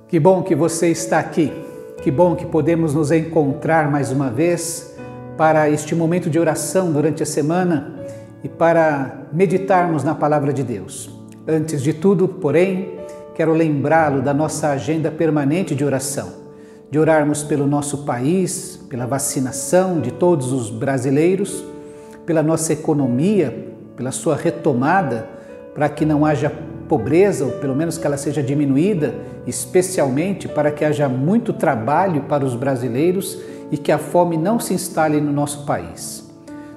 Que bom que você está aqui, que bom que podemos nos encontrar mais uma vez para este momento de oração durante a semana e para meditarmos na Palavra de Deus. Antes de tudo, porém, quero lembrá-lo da nossa agenda permanente de oração, de orarmos pelo nosso país, pela vacinação de todos os brasileiros, pela nossa economia, pela sua retomada, para que não haja pobreza, ou pelo menos que ela seja diminuída, especialmente para que haja muito trabalho para os brasileiros e que a fome não se instale no nosso país.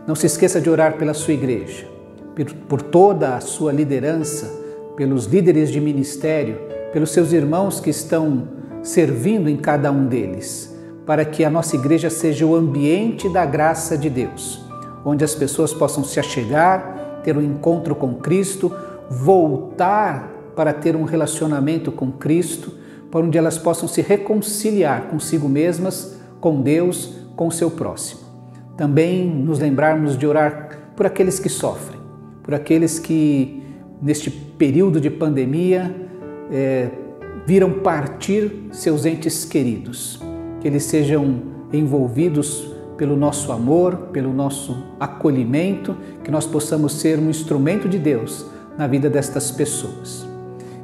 Não se esqueça de orar pela sua igreja, por toda a sua liderança, pelos líderes de ministério, pelos seus irmãos que estão servindo em cada um deles, para que a nossa igreja seja o ambiente da graça de Deus, onde as pessoas possam se achegar, ter um encontro com Cristo, voltar para ter um relacionamento com Cristo, para onde elas possam se reconciliar consigo mesmas, com Deus, com o seu próximo. Também nos lembrarmos de orar por aqueles que sofrem, por aqueles que neste período de pandemia viram partir seus entes queridos, que eles sejam envolvidos pelo nosso amor, pelo nosso acolhimento, que nós possamos ser um instrumento de Deus na vida destas pessoas.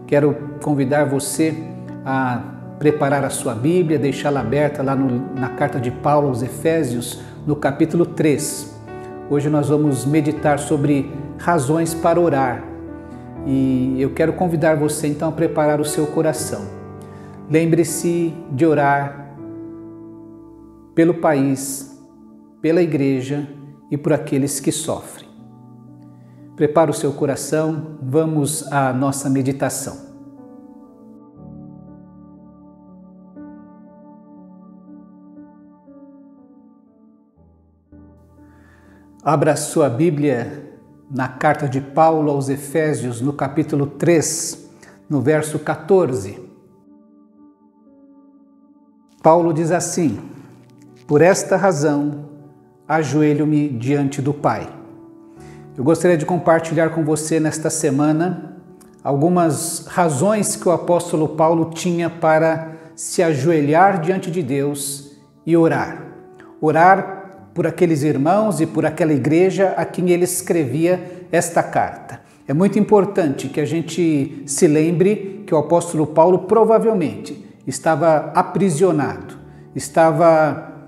Quero convidar você a preparar a sua Bíblia, deixá-la aberta lá na carta de Paulo aos Efésios, no capítulo 3. Hoje nós vamos meditar sobre razões para orar e eu quero convidar você então a preparar o seu coração. Lembre-se de orar pelo país, pela igreja e por aqueles que sofrem. Prepara o seu coração, vamos à nossa meditação. Abra sua Bíblia na carta de Paulo aos Efésios, no capítulo 3, no verso 14. Paulo diz assim: "Por esta razão, ajoelho-me diante do Pai." Eu gostaria de compartilhar com você nesta semana algumas razões que o apóstolo Paulo tinha para se ajoelhar diante de Deus e orar. Orar por aqueles irmãos e por aquela igreja a quem ele escrevia esta carta. É muito importante que a gente se lembre que o apóstolo Paulo provavelmente estava aprisionado, estava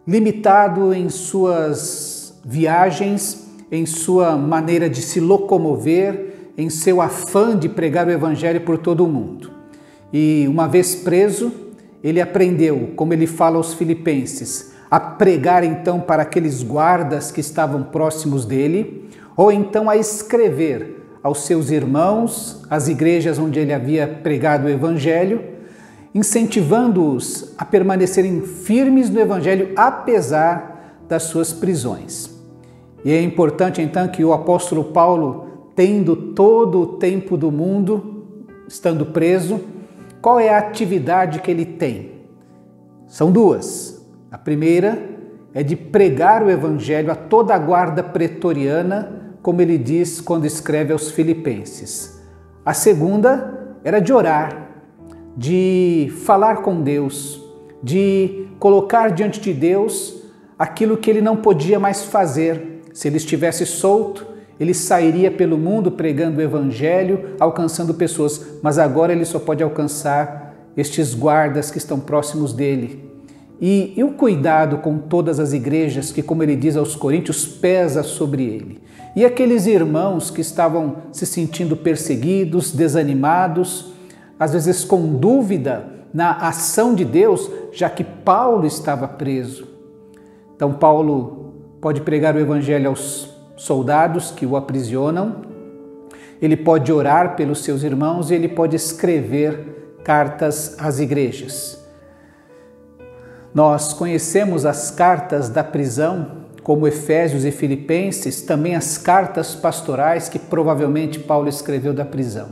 limitado em suas viagens, em sua maneira de se locomover, em seu afã de pregar o evangelho por todo o mundo. E uma vez preso, ele aprendeu, como ele fala aos Filipenses, a pregar então para aqueles guardas que estavam próximos dele, ou então a escrever aos seus irmãos, às igrejas onde ele havia pregado o evangelho, incentivando-os a permanecerem firmes no evangelho apesar das suas prisões. E é importante então que o apóstolo Paulo, tendo todo o tempo do mundo, estando preso, qual é a atividade que ele tem? São duas. A primeira é de pregar o evangelho a toda a guarda pretoriana, como ele diz quando escreve aos Filipenses. A segunda era de orar, de falar com Deus, de colocar diante de Deus aquilo que ele não podia mais fazer. Se ele estivesse solto, ele sairia pelo mundo pregando o evangelho, alcançando pessoas, mas agora ele só pode alcançar estes guardas que estão próximos dele. E o cuidado com todas as igrejas que, como ele diz aos Coríntios, pesa sobre ele. E aqueles irmãos que estavam se sentindo perseguidos, desanimados, às vezes com dúvida na ação de Deus, já que Paulo estava preso. Então Paulo pode pregar o evangelho aos soldados que o aprisionam, ele pode orar pelos seus irmãos e ele pode escrever cartas às igrejas. Nós conhecemos as cartas da prisão, como Efésios e Filipenses, também as cartas pastorais que provavelmente Paulo escreveu da prisão.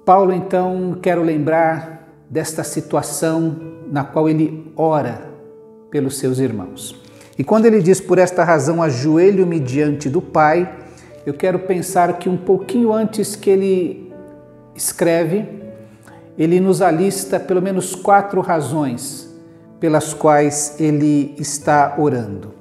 Paulo, então, quero lembrar desta situação na qual ele ora pelos seus irmãos. E quando ele diz, por esta razão, ajoelho-me diante do Pai, eu quero pensar que um pouquinho antes que ele escreve, ele nos alista pelo menos 4 razões pelas quais ele está orando.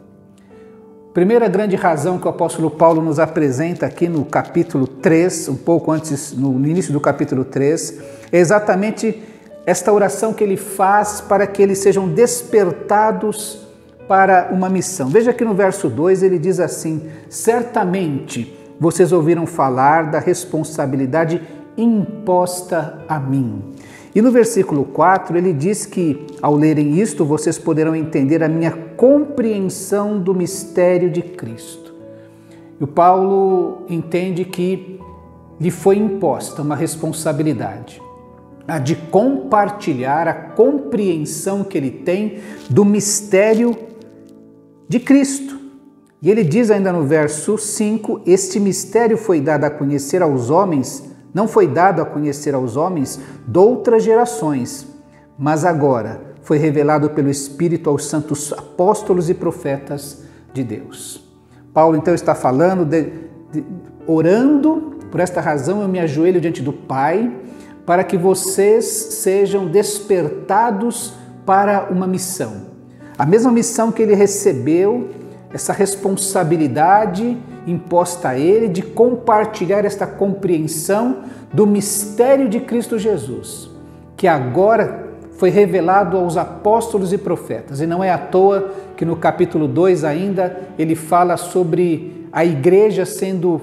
Primeira grande razão que o apóstolo Paulo nos apresenta aqui no capítulo 3, um pouco antes, no início do capítulo 3, é exatamente esta oração que ele faz para que eles sejam despertados para uma missão. Veja que no verso 2 ele diz assim: certamente vocês ouviram falar da responsabilidade imposta a mim. E no versículo 4 ele diz que, ao lerem isto, vocês poderão entender a minha compreensão do mistério de Cristo. E o Paulo entende que lhe foi imposta uma responsabilidade, a de compartilhar a compreensão que ele tem do mistério de Cristo. E ele diz ainda no verso 5, este mistério foi dado a conhecer aos homens, não foi dado a conhecer aos homens de outras gerações, mas agora foi revelado pelo Espírito aos santos apóstolos e profetas de Deus. Paulo então está falando, orando, por esta razão eu me ajoelho diante do Pai, para que vocês sejam despertados para uma missão. A mesma missão que ele recebeu, essa responsabilidade imposta a ele de compartilhar esta compreensão do mistério de Cristo Jesus, que agora foi revelado aos apóstolos e profetas. E não é à toa que no capítulo 2 ainda ele fala sobre a igreja sendo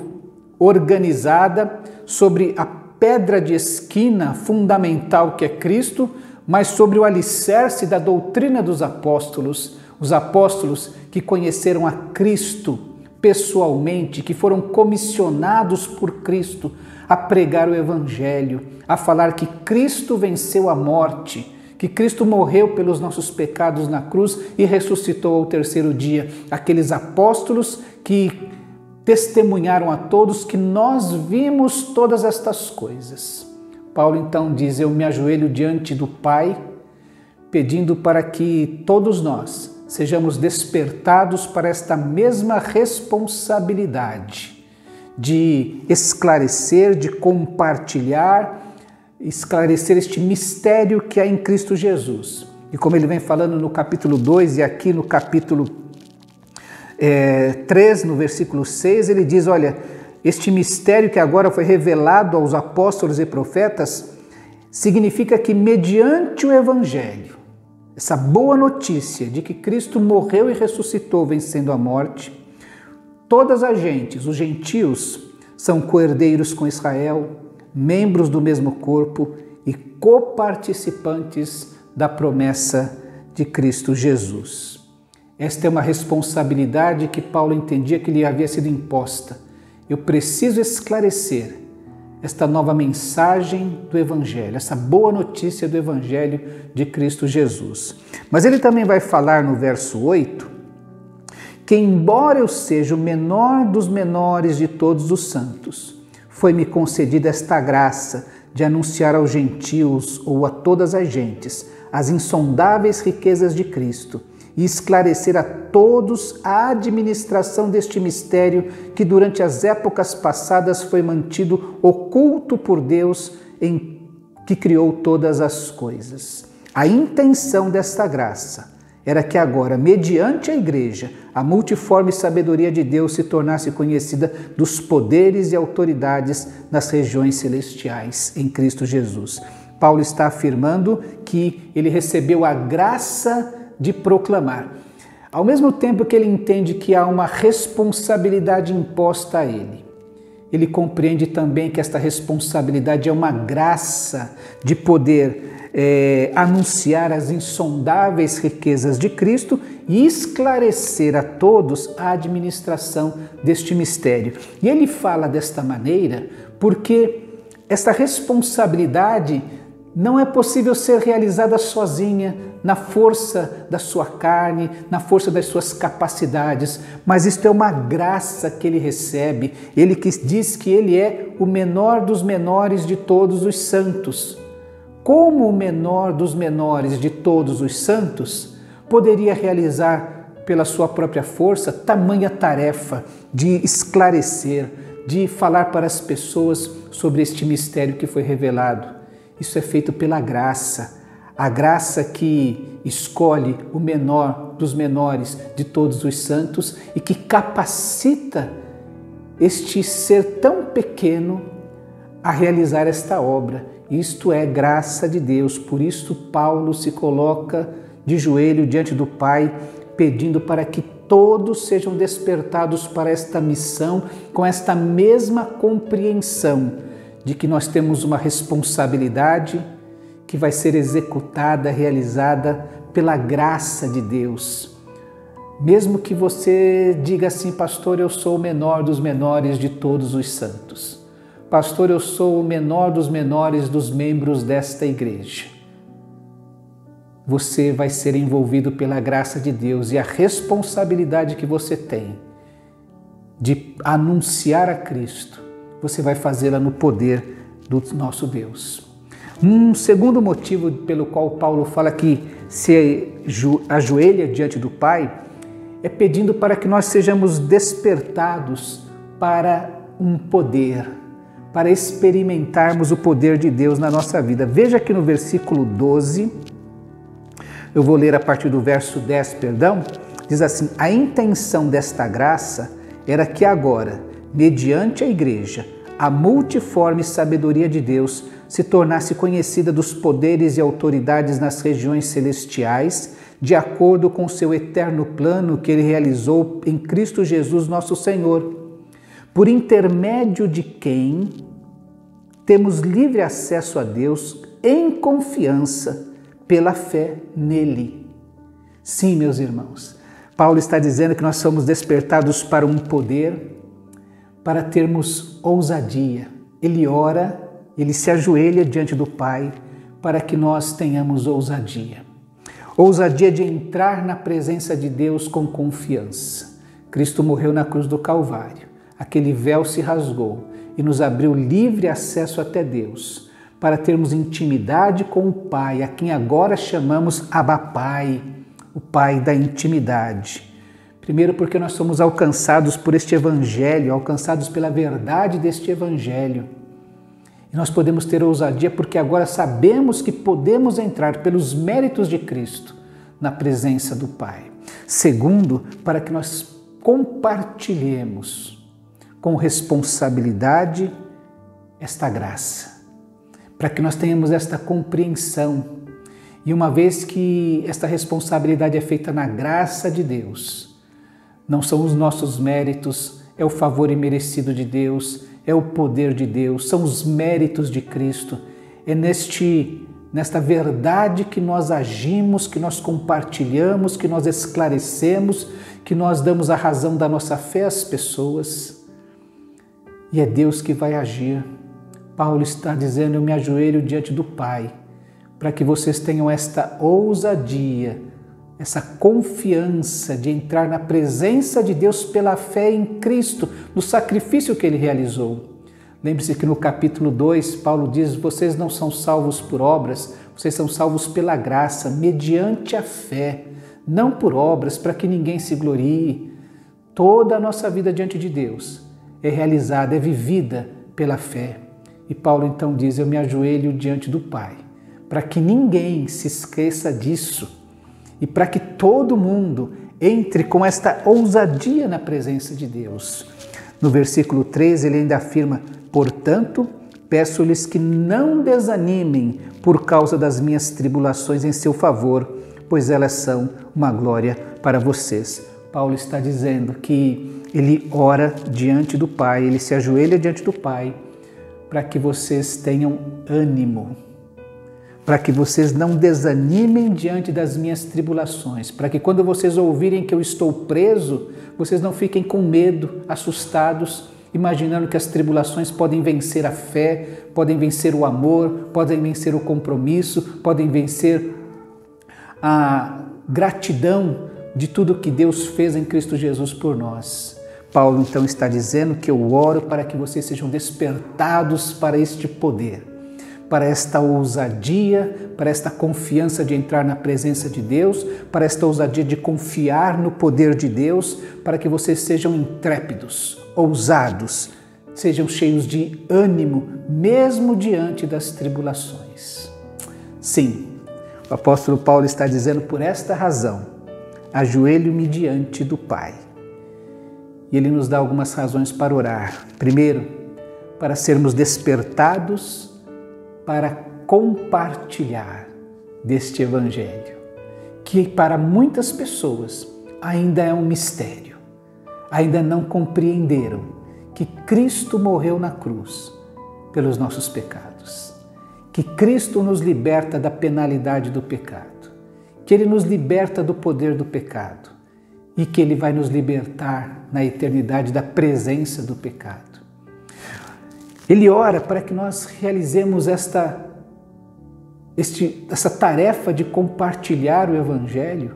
organizada, sobre a pedra de esquina fundamental que é Cristo, mas sobre o alicerce da doutrina dos apóstolos, os apóstolos que conheceram a Cristo pessoalmente, que foram comissionados por Cristo a pregar o Evangelho, a falar que Cristo venceu a morte, que Cristo morreu pelos nossos pecados na cruz e ressuscitou ao 3º dia. Aqueles apóstolos que testemunharam a todos que nós vimos todas estas coisas. Paulo então diz: eu me ajoelho diante do Pai, pedindo para que todos nós sejamos despertados para esta mesma responsabilidade de esclarecer, de compartilhar, esclarecer este mistério que há em Cristo Jesus. E como ele vem falando no capítulo 2 e aqui no capítulo 3, no versículo 6, ele diz, olha, este mistério que agora foi revelado aos apóstolos e profetas significa que mediante o Evangelho, essa boa notícia de que Cristo morreu e ressuscitou vencendo a morte, todas as gentes, os gentios, são co-herdeiros com Israel, membros do mesmo corpo e coparticipantes da promessa de Cristo Jesus. Esta é uma responsabilidade que Paulo entendia que lhe havia sido imposta. Eu preciso esclarecer esta nova mensagem do Evangelho, essa boa notícia do Evangelho de Cristo Jesus. Mas ele também vai falar no verso 8 que, embora eu seja o menor dos menores de todos os santos, foi-me concedida esta graça de anunciar aos gentios ou a todas as gentes as insondáveis riquezas de Cristo e esclarecer a todos a administração deste mistério que durante as épocas passadas foi mantido oculto por Deus em que criou todas as coisas. A intenção desta graça era que agora, mediante a igreja, a multiforme sabedoria de Deus se tornasse conhecida dos poderes e autoridades nas regiões celestiais em Cristo Jesus. Paulo está afirmando que ele recebeu a graça de proclamar. Ao mesmo tempo que ele entende que há uma responsabilidade imposta a ele, ele compreende também que esta responsabilidade é uma graça de poder anunciar as insondáveis riquezas de Cristo e esclarecer a todos a administração deste mistério. E ele fala desta maneira porque esta responsabilidade não é possível ser realizada sozinha, na força da sua carne, na força das suas capacidades, mas isto é uma graça que ele recebe. Ele que diz que ele é o menor dos menores de todos os santos. Como o menor dos menores de todos os santos poderia realizar pela sua própria força tamanha tarefa de esclarecer, de falar para as pessoas sobre este mistério que foi revelado? Isso é feito pela graça, a graça que escolhe o menor dos menores de todos os santos e que capacita este ser tão pequeno a realizar esta obra. Isto é graça de Deus, por isso Paulo se coloca de joelho diante do Pai, pedindo para que todos sejam despertados para esta missão com esta mesma compreensão de que nós temos uma responsabilidade que vai ser executada, realizada pela graça de Deus. Mesmo que você diga assim, pastor, eu sou o menor dos menores de todos os santos. Pastor, eu sou o menor dos menores dos membros desta igreja. Você vai ser envolvido pela graça de Deus e a responsabilidade que você tem de anunciar a Cristo, você vai fazê-la no poder do nosso Deus. Um segundo motivo pelo qual Paulo fala que se ajoelha diante do Pai é pedindo para que nós sejamos despertados para um poder, para experimentarmos o poder de Deus na nossa vida. Veja que no versículo 12, eu vou ler a partir do verso 10, diz assim: a intenção desta graça era que agora, mediante a igreja, a multiforme sabedoria de Deus se tornasse conhecida dos poderes e autoridades nas regiões celestiais, de acordo com seu eterno plano que ele realizou em Cristo Jesus, nosso Senhor, por intermédio de quem temos livre acesso a Deus em confiança pela fé nele. Sim, meus irmãos, Paulo está dizendo que nós somos despertados para um poder, para termos ousadia. Ele ora, ele se ajoelha diante do Pai para que nós tenhamos ousadia. Ousadia de entrar na presença de Deus com confiança. Cristo morreu na cruz do Calvário. Aquele véu se rasgou e nos abriu livre acesso até Deus, para termos intimidade com o Pai, a quem agora chamamos Abba Pai, o Pai da intimidade. Primeiro porque nós somos alcançados por este Evangelho, alcançados pela verdade deste Evangelho. E nós podemos ter ousadia porque agora sabemos que podemos entrar pelos méritos de Cristo na presença do Pai. Segundo, para que nós compartilhemos com responsabilidade esta graça, para que nós tenhamos esta compreensão. E uma vez que esta responsabilidade é feita na graça de Deus, não são os nossos méritos, é o favor imerecido de Deus, é o poder de Deus, são os méritos de Cristo. É nesta verdade que nós agimos, que nós compartilhamos, que nós esclarecemos, que nós damos a razão da nossa fé às pessoas. E é Deus que vai agir. Paulo está dizendo, eu me ajoelho diante do Pai, para que vocês tenham esta ousadia, essa confiança de entrar na presença de Deus pela fé em Cristo, no sacrifício que Ele realizou. Lembre-se que no capítulo 2, Paulo diz, vocês não são salvos por obras, vocês são salvos pela graça, mediante a fé, não por obras, para que ninguém se glorie. Toda a nossa vida diante de Deus é realizada, é vivida pela fé. E Paulo então diz, eu me ajoelho diante do Pai, para que ninguém se esqueça disso e para que todo mundo entre com esta ousadia na presença de Deus. No versículo 13 ele ainda afirma, portanto, peço-lhes que não desanimem por causa das minhas tribulações em seu favor, pois elas são uma glória para vocês. Paulo está dizendo que ele ora diante do Pai, ele se ajoelha diante do Pai, para que vocês tenham ânimo, para que vocês não desanimem diante das minhas tribulações, para que quando vocês ouvirem que eu estou preso, vocês não fiquem com medo, assustados, imaginando que as tribulações podem vencer a fé, podem vencer o amor, podem vencer o compromisso, podem vencer a gratidão de tudo que Deus fez em Cristo Jesus por nós. Paulo então está dizendo que eu oro para que vocês sejam despertados para este poder, para esta ousadia, para esta confiança de entrar na presença de Deus, para esta ousadia de confiar no poder de Deus, para que vocês sejam intrépidos, ousados, sejam cheios de ânimo, mesmo diante das tribulações. Sim, o apóstolo Paulo está dizendo: por esta razão, ajoelho-me diante do Pai. E ele nos dá algumas razões para orar. Primeiro, para sermos despertados para compartilhar deste Evangelho, que para muitas pessoas ainda é um mistério, ainda não compreenderam que Cristo morreu na cruz pelos nossos pecados, que Cristo nos liberta da penalidade do pecado, que Ele nos liberta do poder do pecado e que Ele vai nos libertar na eternidade da presença do pecado. Ele ora para que nós realizemos essa tarefa de compartilhar o Evangelho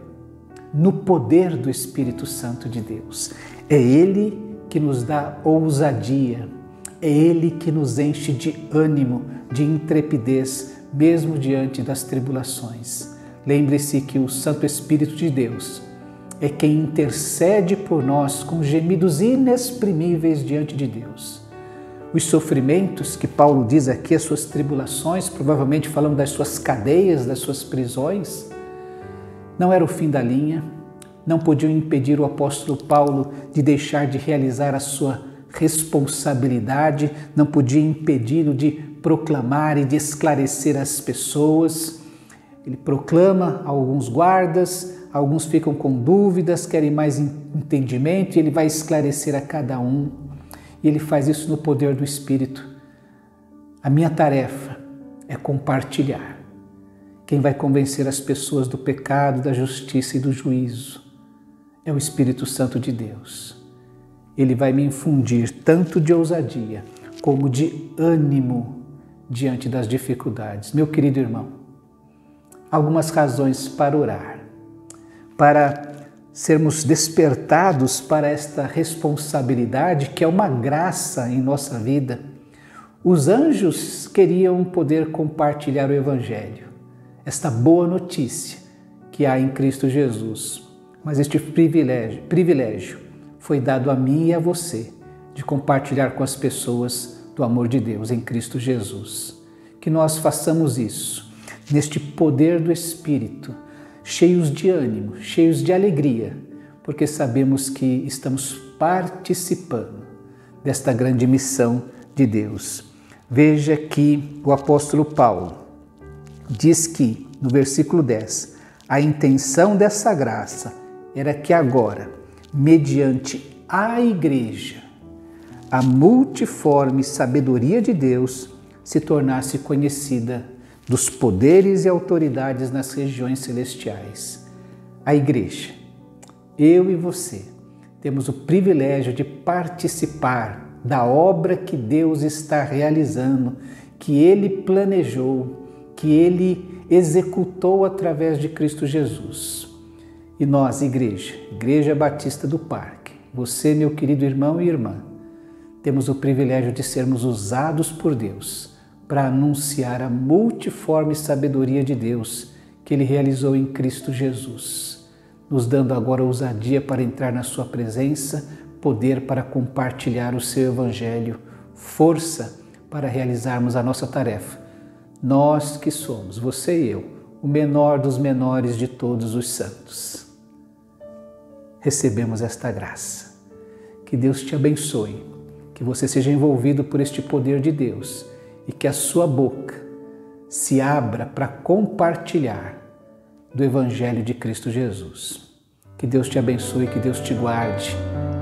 no poder do Espírito Santo de Deus. É Ele que nos dá ousadia, é Ele que nos enche de ânimo, de intrepidez, mesmo diante das tribulações. Lembre-se que o Santo Espírito de Deus é quem intercede por nós com gemidos inexprimíveis diante de Deus. Os sofrimentos que Paulo diz aqui, as suas tribulações, provavelmente falando das suas cadeias, das suas prisões, não era o fim da linha, não podiam impedir o apóstolo Paulo de deixar de realizar a sua responsabilidade, não podia impedi-lo de proclamar e de esclarecer as pessoas. Ele proclama a alguns guardas, alguns ficam com dúvidas, querem mais entendimento, e ele vai esclarecer a cada um. E ele faz isso no poder do Espírito. A minha tarefa é compartilhar. Quem vai convencer as pessoas do pecado, da justiça e do juízo é o Espírito Santo de Deus. Ele vai me infundir tanto de ousadia como de ânimo diante das dificuldades. Meu querido irmão, algumas razões para orar, para sermos despertados para esta responsabilidade que é uma graça em nossa vida. Os anjos queriam poder compartilhar o Evangelho, esta boa notícia que há em Cristo Jesus. Mas este privilégio foi dado a mim e a você, de compartilhar com as pessoas do amor de Deus em Cristo Jesus. Que nós façamos isso, neste poder do Espírito, cheios de ânimo, cheios de alegria, porque sabemos que estamos participando desta grande missão de Deus. Veja que o apóstolo Paulo diz que, no versículo 10, a intenção dessa graça era que agora, mediante a Igreja, a multiforme sabedoria de Deus se tornasse conhecida dos poderes e autoridades nas regiões celestiais. A Igreja, eu e você, temos o privilégio de participar da obra que Deus está realizando, que Ele planejou, que Ele executou através de Cristo Jesus. E nós, Igreja Batista do Parque, você, meu querido irmão e irmã, temos o privilégio de sermos usados por Deus para anunciar a multiforme sabedoria de Deus que Ele realizou em Cristo Jesus, nos dando agora ousadia para entrar na sua presença, poder para compartilhar o seu Evangelho, força para realizarmos a nossa tarefa. Nós que somos, você e eu, o menor dos menores de todos os santos. Recebemos esta graça. Que Deus te abençoe, que você seja envolvido por este poder de Deus e que a sua boca se abra para compartilhar do Evangelho de Cristo Jesus. Que Deus te abençoe, que Deus te guarde.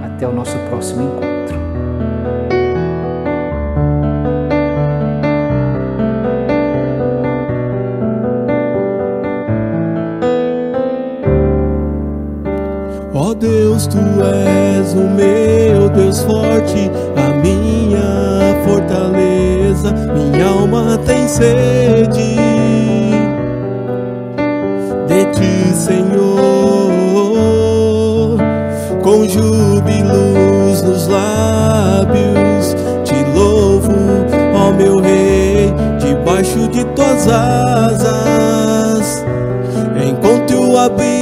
Até o nosso próximo encontro. Ó Deus, Tu és o meu Deus forte, a minha fortaleza, minha alma tem sede de Ti, Senhor. Com júbilos nos lábios, Te louvo, ó meu Rei, debaixo de Tuas asas encontro o abrigo.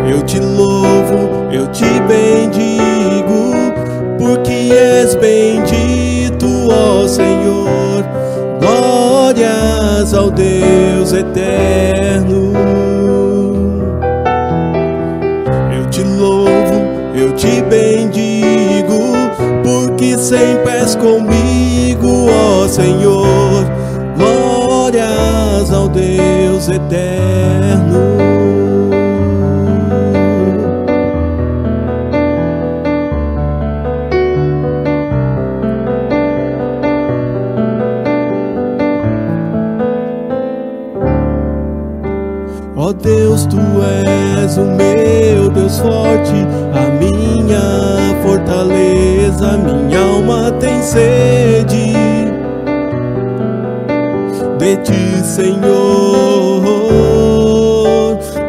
Eu Te louvo, eu Te bendigo, porque és bendito, ó Senhor. ao Deus eterno. Eu te louvo, eu te bendigo, porque sempre és comigo, ó Senhor. Glórias ao Deus eterno. Ó Deus, Tu és o meu Deus forte, a minha fortaleza, minha alma tem sede de Ti, Senhor,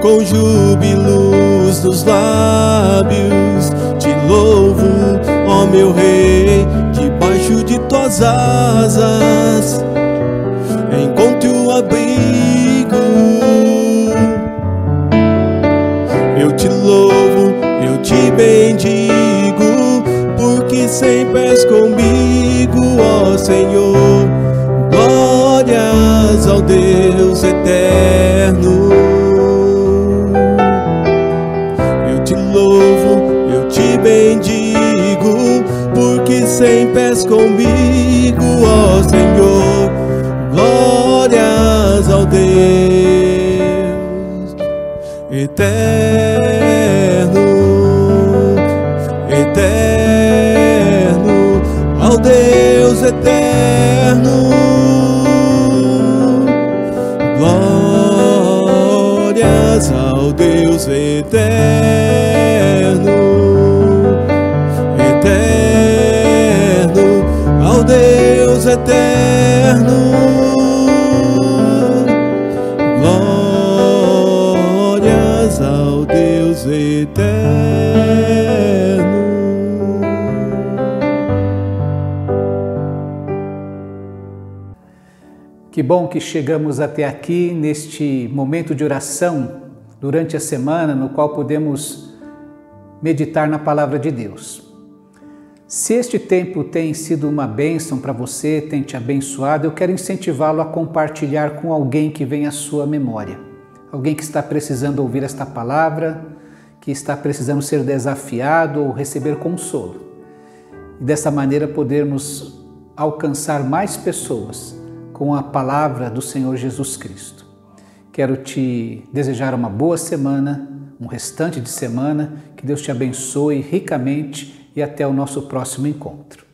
com júbilos nos lábios, Te louvo, ó meu Rei, debaixo de Tuas asas encontre o abrigo. Eu te louvo, eu te bendigo, porque sempre és comigo, ó Senhor. Glórias ao Deus eterno. Eu te louvo, eu te bendigo, porque sempre és comigo, ó Senhor. Glórias ao Deus eterno, eterno, ao Deus eterno. Glórias ao Deus eterno, eterno, ao Deus eterno. Glórias ao Deus eterno. Que bom que chegamos até aqui neste momento de oração durante a semana, no qual podemos meditar na palavra de Deus. Se este tempo tem sido uma bênção para você, tem te abençoado, eu quero incentivá-lo a compartilhar com alguém que vem à sua memória. Alguém que está precisando ouvir esta palavra, que está precisando ser desafiado ou receber consolo. E dessa maneira podermos alcançar mais pessoas com a palavra do Senhor Jesus Cristo. Quero te desejar uma boa semana, um restante de semana, que Deus te abençoe ricamente e até o nosso próximo encontro.